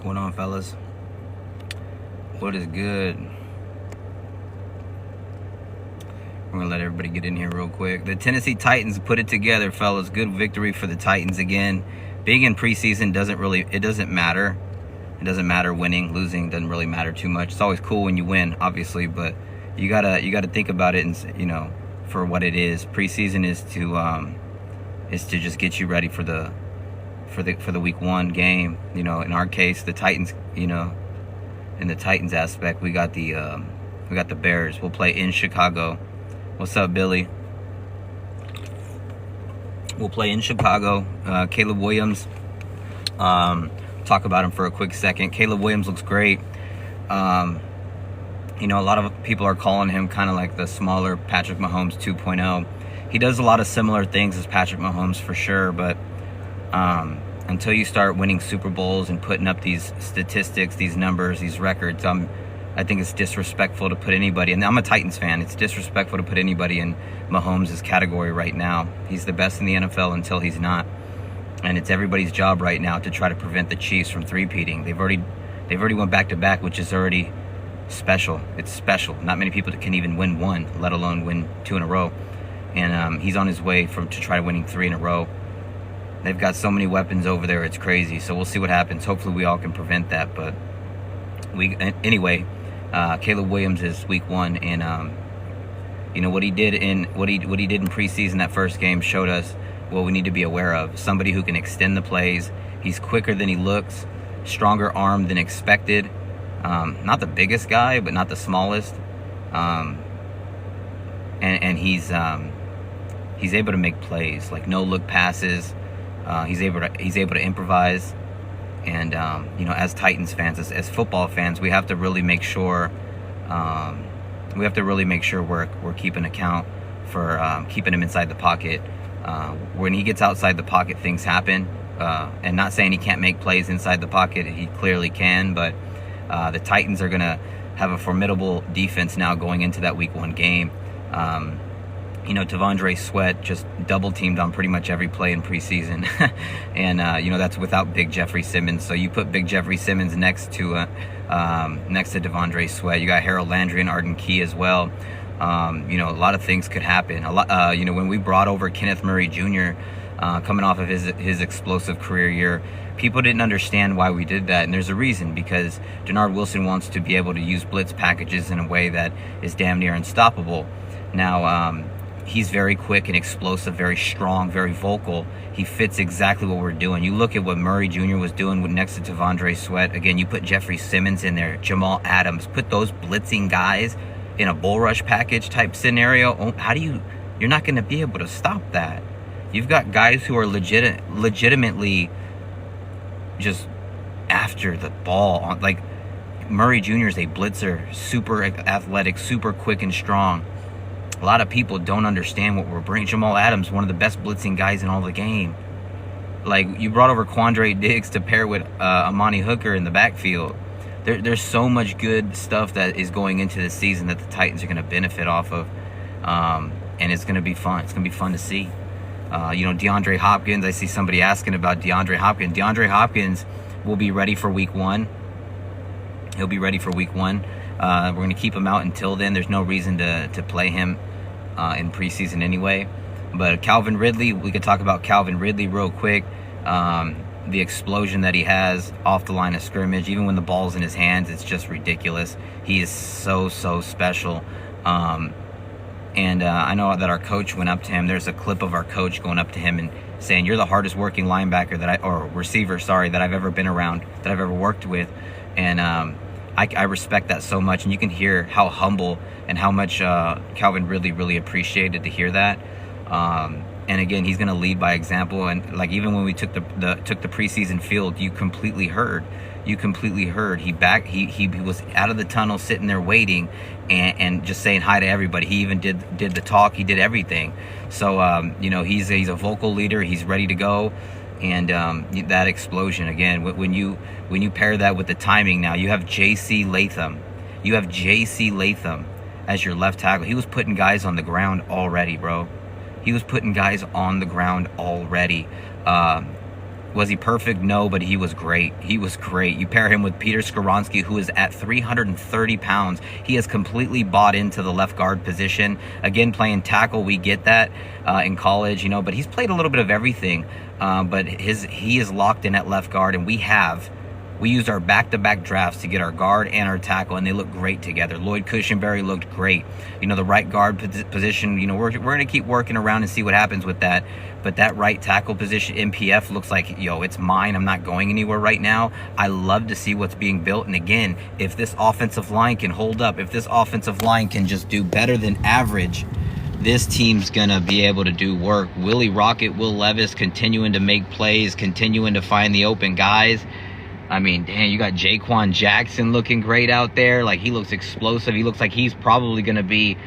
going on, fellas? What is good? We're gonna let everybody get in here real quick. The Tennessee Titans put it together, fellas. Good victory for the Titans again. Being in preseason doesn't matter. It doesn't matter winning, losing doesn't really matter too much. It's always cool when you win, obviously, but you gotta think about it and for what it is. Preseason is to just get you ready for the week one game. In our case, the Titans. In the Titans aspect, we got the Bears. We'll play in Chicago. What's up, Billy? We'll play in Chicago. Caleb Williams. Talk about him for a quick second. Caleb Williams looks great. A lot of people are calling him kind of like the smaller Patrick Mahomes 2.0. He does a lot of similar things as Patrick Mahomes for sure, but until you start winning Super Bowls and putting up these statistics, these numbers, these records, I think it's disrespectful to put anybody, and I'm a Titans fan, it's disrespectful to put anybody in Mahomes' category right now. He's the best in the NFL until he's not. And it's everybody's job right now to try to prevent the Chiefs from three-peating. They've already went back-to-back, which is already special. It's special. Not many people can even win one, let alone win two in a row. And he's on his way to try winning three in a row. They've got so many weapons over there, it's crazy. So we'll see what happens. Hopefully we all can prevent that. But anyway, Caleb Williams is week one, and what he did in preseason, that first game, showed us what we need to be aware of. Somebody who can extend the plays. He's quicker than he looks, stronger arm than expected. Not the biggest guy, but not the smallest. And he's able to make plays, like no look passes. He's able to improvise. And as Titans fans, as football fans, we have to really make sure we're keeping account for keeping him inside the pocket. When he gets outside the pocket, things happen. And not saying he can't make plays inside the pocket, he clearly can. But the Titans are gonna have a formidable defense now going into that week one game. T'Vondre Sweat just double teamed on pretty much every play in preseason. And that's without Big Jeffrey Simmons. So you put Big Jeffrey Simmons next to T'Vondre Sweat. You got Harold Landry and Arden Key as well. A lot of things could happen. When we brought over Kenneth Murray Jr., coming off of his explosive career year, people didn't understand why we did that, and there's a reason, because Denard Wilson wants to be able to use blitz packages in a way that is damn near unstoppable. Now, he's very quick and explosive, very strong, very vocal. He fits exactly what we're doing. You look at what Murray Jr. was doing next to T'Vondre Sweat. Again, you put Jeffrey Simmons in there, Jamal Adams, put those blitzing guys in a bull rush package type scenario. You're not going to be able to stop that. You've got guys who are legitimately just after the ball. Like Murray Jr. is a blitzer, super athletic, super quick and strong. A lot of people don't understand what we're bringing. Jamal Adams, one of the best blitzing guys in all the game. Like, you brought over Quandre Diggs to pair with Amani Hooker in the backfield. There's so much good stuff that is going into the season that the Titans are going to benefit off of. And it's going to be fun. It's going to be fun to see. DeAndre Hopkins, I see somebody asking about DeAndre Hopkins. DeAndre Hopkins will be ready for week one. He'll be ready for week one. We're going to keep him out until then. There's no reason to play him in preseason anyway. But Calvin Ridley, we could talk about Calvin Ridley real quick. The explosion that he has off the line of scrimmage, even when the ball's in his hands, it's just ridiculous. He is so special. And I know that our coach went up to him. There's a clip of our coach going up to him and saying, "You're the hardest working linebacker or receiver, that I've ever been around, that I've ever worked with." And I respect that so much. And you can hear how humble and how much Calvin really appreciated to hear that. And again, he's going to lead by example. And like, even when we took the preseason field, you completely heard. He was out of the tunnel, sitting there waiting, and just saying hi to everybody. He even did the talk. He did everything. So he's a vocal leader. He's ready to go. And that explosion again. When you pair that with the timing, now you have J.C. Latham. As your left tackle. He was putting guys on the ground already, bro. Was he perfect? No, but he was great. He was great. You pair him with Peter Skoronski, who is at 330 pounds. He has completely bought into the left guard position. Again, playing tackle, we get that in college, but he's played a little bit of everything. But he is locked in at left guard, and we used our back-to-back drafts to get our guard and our tackle, and they look great together. Lloyd Cushenberry looked great. The right guard position, we're going to keep working around and see what happens with that. But that right tackle position, MPF, looks like, it's mine. I'm not going anywhere right now. I love to see what's being built. And again, if this offensive line can hold up, if this offensive line can just do better than average, this team's going to be able to do work. Willie Rocket, Will Levis continuing to make plays, continuing to find the open guys. I mean, damn, you got Jaquan Jackson looking great out there. Like, he looks explosive. He looks like he's probably going to be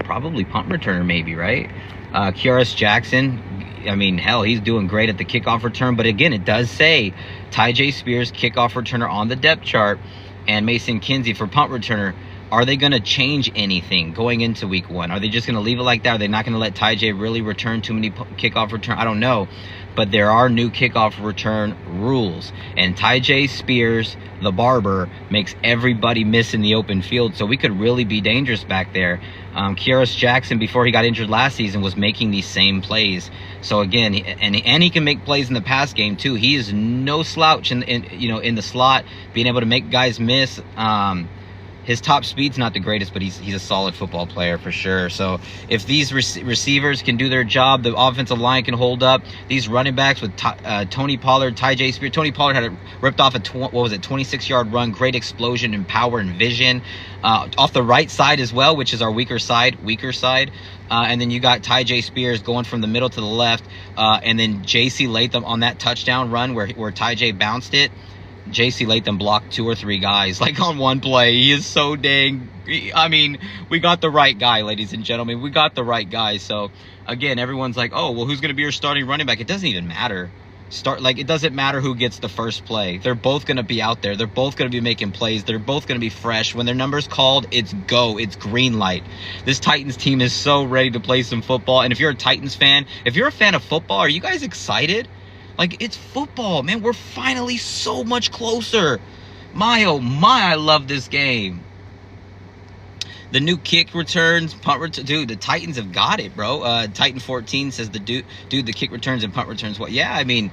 probably punt returner maybe, right? Kyrus Jackson, I mean, hell, he's doing great at the kickoff return. But again, it does say Tyjae Spears, kickoff returner on the depth chart, and Mason Kinsey for punt returner. Are they going to change anything going into week 1? Are they just going to leave it like that? Are they not going to let Tyjae really return too many kickoff return? I don't know. But there are new kickoff return rules. And Tyjae Spears, the barber, makes everybody miss in the open field. So we could really be dangerous back there. Kyrus Jackson, before he got injured last season, was making these same plays. So again, and he can make plays in the pass game too. He is no slouch in the slot, being able to make guys miss. His top speed's not the greatest, but he's a solid football player for sure. So if these receivers can do their job, the offensive line can hold up. These running backs with Tony Pollard, Tyjae Spears. Tony Pollard had ripped off a 26-yard run. Great explosion in power and vision. Off the right side as well, which is our weaker side. And then you got Tyjae Spears going from the middle to the left. And then J.C. Latham on that touchdown run where Tyjae bounced it. J.C. Latham blocked 2 or 3 guys like on one play. He is so dang. I mean, we got the right guy, ladies and gentlemen. We got the right guy. So again, everyone's like, oh, well, who's going to be your starting running back? It doesn't even matter. It doesn't matter who gets the first play. They're both going to be out there. They're both going to be making plays. They're both going to be fresh. When their number's called, it's go. It's green light. This Titans team is so ready to play some football. And if you're a Titans fan, if you're a fan of football, are you guys excited? Like, it's football, man. We're finally so much closer. My, oh my, I love this game. The new kick returns, punt returns. Dude, the Titans have got it, bro. Titan 14 says the dude, the kick returns and punt returns. What? Yeah, I mean,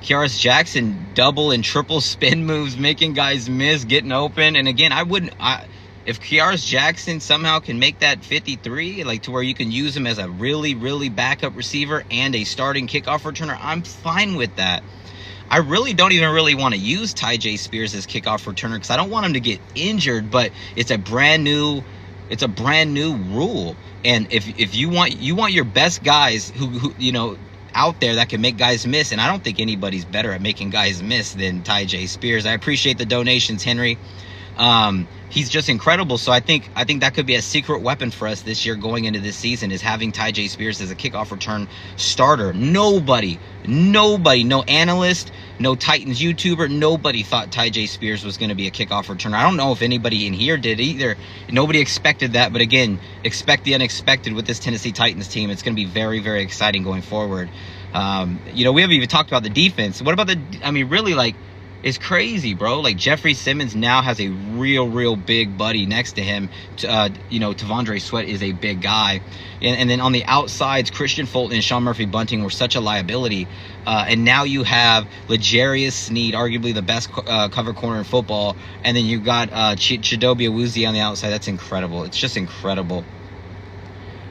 Kyrus Jackson double and triple spin moves, making guys miss, getting open. And again, if Kyrus Jackson somehow can make that 53, like to where you can use him as a really, really backup receiver and a starting kickoff returner, I'm fine with that. I really don't even really want to use Tyjae Spears as kickoff returner because I don't want him to get injured, but it's a brand new rule. And if you want your best guys who out there that can make guys miss, and I don't think anybody's better at making guys miss than Tyjae Spears. I appreciate the donations, Henry. He's just incredible. So I think that could be a secret weapon for us this year going into this season, is having Tyjae Spears as a kickoff return starter. Nobody, no analyst, no Titans YouTuber, nobody thought Tyjae Spears was going to be a kickoff returner. I don't know if anybody in here did either. Nobody expected that. But again, expect the unexpected with this Tennessee Titans team. It's going to be very, very exciting going forward. We haven't even talked about the defense. What about it's crazy, bro. Like, Jeffrey Simmons now has a real big buddy next to him. Tavondre Sweat is a big guy. And then on the outsides, Christian Fulton and Sean Murphy-Bunting were such a liability. And now you have L'Jarius Sneed, arguably the best cover corner in football. And then you got Chidobe Awuzie on the outside. That's incredible. It's just incredible.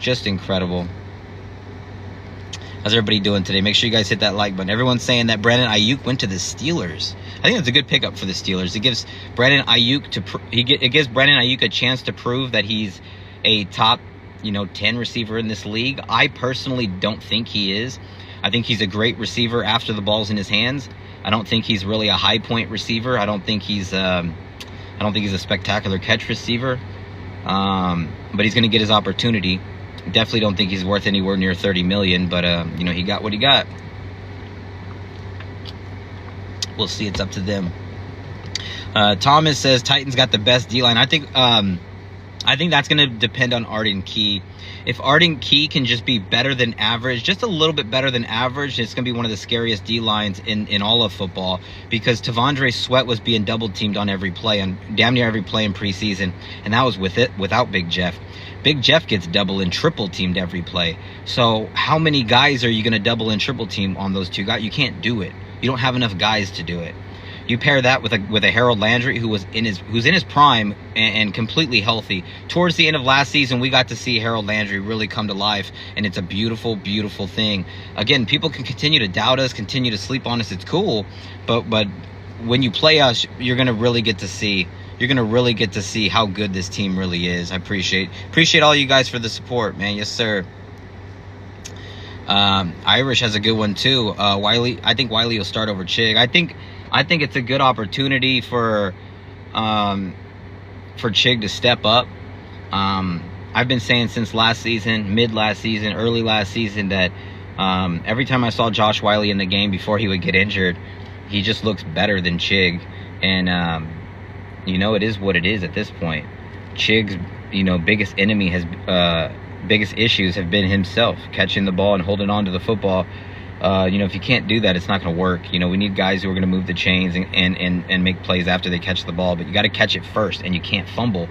Just incredible. How's everybody doing today? Make sure you guys hit that like button. Everyone's saying that Brandon Ayuk went to the Steelers. I think that's a good pickup for the Steelers. It gives Brandon Ayuk a chance to prove that he's a top, 10 receiver in this league. I personally don't think he is. I think he's a great receiver after the ball's in his hands. I don't think he's really a high point receiver. I don't think he's a spectacular catch receiver. But he's going to get his opportunity. Definitely don't think he's worth anywhere near $30 million, but he got what he got. We'll see. It's up to them. Thomas says Titans got the best D-line. I I think that's going to depend on Arden Key. If Arden Key can just be better than average, just a little bit better than average, it's going to be one of the scariest D-lines in all of football, because T'Vondre Sweat was being double-teamed on every play, on damn near every play in preseason, and that was without Big Jeff. Big Jeff gets double and triple teamed every play. So how many guys are you going to double and triple team on those two guys? You can't do it. You don't have enough guys to do it. You pair that with a Harold Landry who's in his prime and completely healthy. Towards the end of last season, we got to see Harold Landry really come to life, and it's a beautiful, beautiful thing. Again, people can continue to doubt us, continue to sleep on us. It's cool, but when you play us, you're gonna really get to see. You're gonna really get to see how good this team really is. I appreciate all you guys for the support, man. Yes, sir. Irish has a good one too. Wiley, I think Wiley will start over Chig. I think it's a good opportunity for Chig to step up. I've been saying since last season, mid last season, early last season, that every time I saw Josh Wiley in the game before he would get injured, he just looks better than Chig. And it is what it is at this point. Chig's biggest enemy biggest issues have been himself, catching the ball and holding on to the football. If you can't do that, it's not going to work. We need guys who are going to move the chains and make plays after they catch the ball, but you got to catch it first, and you can't fumble.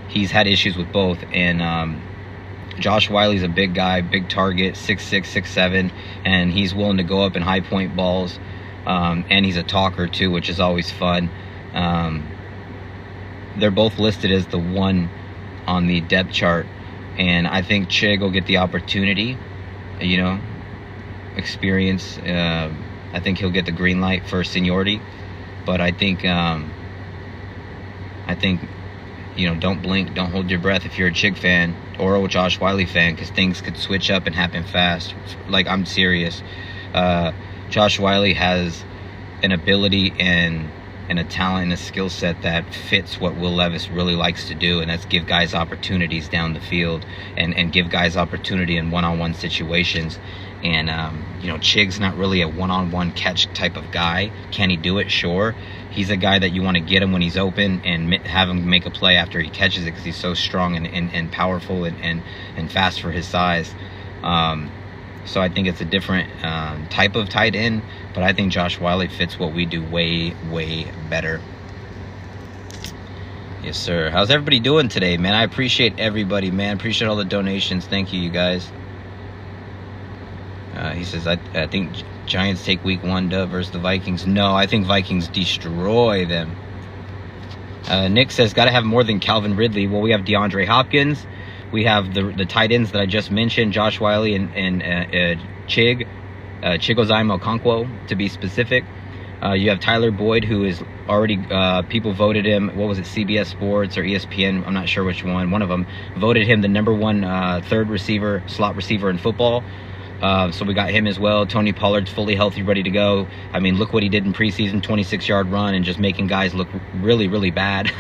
He's had issues with both, and Josh Wiley's a big guy, big target, 6'6", 6'7", and he's willing to go up in high point balls, and he's a talker too, which is always fun. They're both listed as the 1 on the depth chart, and I think Chig will get the opportunity. Experience. I think he'll get the green light for seniority, but I think don't blink, don't hold your breath if you're a Chig fan or a Josh Wiley fan, because things could switch up and happen fast. Like, I'm serious. Josh Wiley has an ability and a talent and a skill set that fits what Will Levis really likes to do, and that's give guys opportunities down the field and give guys opportunity in one-on-one situations. And Chig's not really a one-on-one catch type of guy. Can he do it? Sure. He's a guy that you want to get him when he's open and have him make a play after he catches it, because he's so strong and powerful and fast for his size. So I think it's a different type of tight end, but I think Josh Wiley fits what we do way, way better. Yes, sir. How's everybody doing today, man? I appreciate everybody, man. Appreciate all the donations. Thank you guys. He says, I think Giants take week 1 dub versus the Vikings. No, I think Vikings destroy them. Nick says, got to have more than Calvin Ridley. Well, we have DeAndre Hopkins. We have the tight ends that I just mentioned, Josh Wiley and Chig, Chigozime Okonkwo, to be specific. You have Tyler Boyd, who is already, people voted him, what was it, CBS Sports or ESPN, I'm not sure which one of them, voted him the number 1 third receiver, slot receiver in football. So we got him as well. Tony Pollard's fully healthy, ready to go. I mean, look what he did in preseason, 26-yard run and just making guys look really, really bad.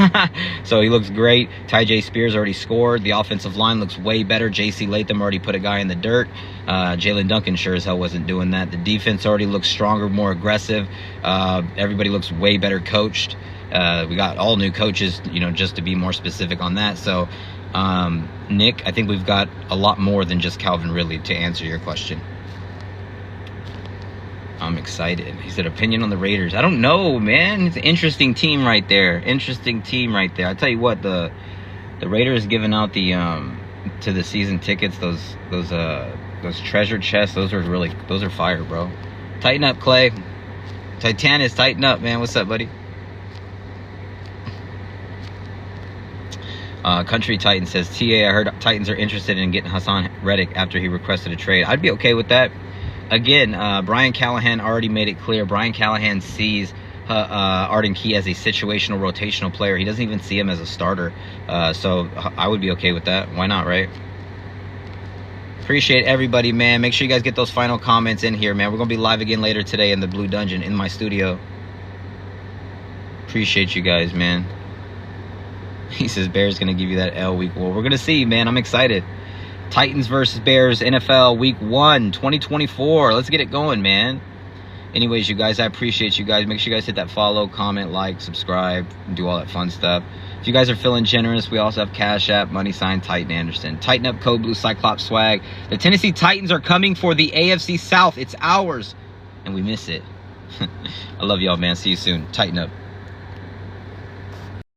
So he looks great. Ty J. Spears already scored. The offensive line looks way better. J.C. Latham already put a guy in the dirt. Jalen Duncan sure as hell wasn't doing that. The defense already looks stronger, more aggressive. Everybody looks way better coached. We got all new coaches, just to be more specific on that. So, Nick, I think we've got a lot more than just Calvin Ridley to answer your question. I'm excited. He said, opinion on the Raiders. I don't know, man. It's an interesting team right there. I tell you what, the Raiders giving out the to the season tickets, those treasure chests, those are fire, bro. Tighten up, Clay. Titanus, tighten up, man. What's up, buddy? Country Titan says, TA, I heard Titans are interested in getting Hassan Reddick after he requested a trade. I'd be okay with that. Again, Brian Callahan already made it clear. Brian Callahan sees Arden Key as a situational, rotational player. He doesn't even see him as a starter. So I would be okay with that. Why not, right? Appreciate everybody, man. Make sure you guys get those final comments in here, man. We're going to be live again later today in the Blue Dungeon in my studio. Appreciate you guys, man. He says Bears going to give you that L week. Well, we're going to see, man. I'm excited. Titans versus Bears, NFL week 1, 2024. Let's get it going, man. Anyways, you guys, I appreciate you guys. Make sure you guys hit that follow, comment, like, subscribe, do all that fun stuff. If you guys are feeling generous, we also have Cash App, money sign, Titan Anderson. Tighten up, Code Blue, Cyclops swag. The Tennessee Titans are coming for the AFC South. It's ours, and we miss it. I love y'all, man. See you soon. Tighten up.